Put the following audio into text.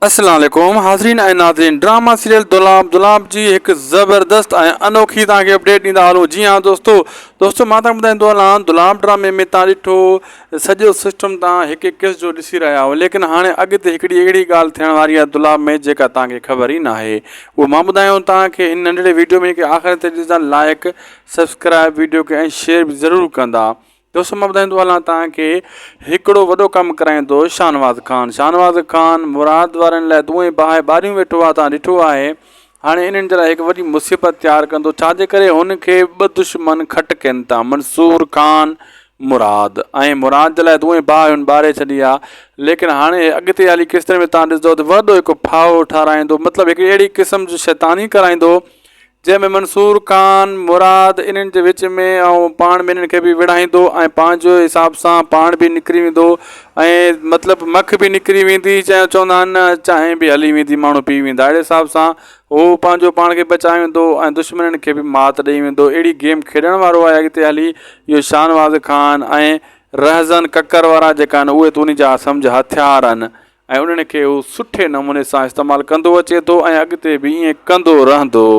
अस्सलाम वालेकुम हाज़रीन ऐं नाज़रीन। ड्रामा सीरियल दुलाब जी एक ज़बरदस्त ऐं अनोखी तव्हांखे अपडेट ॾींदा हलूं। जी हाँ दोस्तों मां तव्हांखे ॿुधाईंदो हलां दुलाब ड्रामे में तव्हां ॾिठो सॼो सिस्टम तव्हां हिकु किस जो ॾिसी रहिया हुओ, लेकिन हाणे अॻिते हिकिड़ी अहिड़ी ॻाल्हि थियण वारी आहे दुलाब में जेका तव्हांखे ख़बर ई न आहे। उहो मां ॿुधायो तव्हांखे हिन नंढिड़े वीडियो में, कि आख़िर ते ॾिसंदा लाइक सब्सक्राइब वीडियो खे ऐं शेयर बि ज़रूरु कंदा। दोस्तों मां ॿुधाईंदो हलां तव्हांखे हिकिड़ो वॾो कमु कराईंदो शाहनवाज़ ख़ान मुराद वारनि लाइ दूहें ॿाहिरियूं वेठो आहे, तव्हां ॾिठो आहे। हाणे इन्हनि जे लाइ हिकु वॾी मुसीबत तयारु कंदो, छाजे करे हुनखे ॿ दुश्मन खटकनि था, मंसूर ख़ान मुराद जे लाइ दूहें भाउ ॿारे छॾी आहे। लेकिन हाणे अॻिते हली किस्ते में तव्हां ॾिसंदो त वॾो हिकु फाहो ठाराईंदो, मतिलबु हिकिड़ी अहिड़ी क़िस्म जी शैतानी कराईंदो जंहिंमें मंसूर ख़ान मुराद इन्हनि जे विच में ऐं पाण में इन्हनि खे बि विढ़ाईंदो ऐं पंहिंजो हिसाब सां पाण बि निकिरी वेंदो ऐं मतिलबु मख बि निकिरी वेंदी, चवंदा आहिनि चांहि बि हली वेंदी, माण्हू पी वेंदा। अहिड़े हिसाब सां उहो पंहिंजो पाण खे बचाए वेंदो ऐं दुश्मननि खे बि मात ॾेई वेंदो। अहिड़ी गेम खेॾण वारो आहे अॻिते हली इहो शाहनवाज़ ख़ान ऐं रहज़न ककर वारा जेका आहिनि उहे त उन जा सम्झ हथियार आहिनि ऐं उन्हनि खे हू सुठे नमूने सां इस्तेमालु कंदो अचे थो ऐं अॻिते बि ईअं कंदो रहंदो।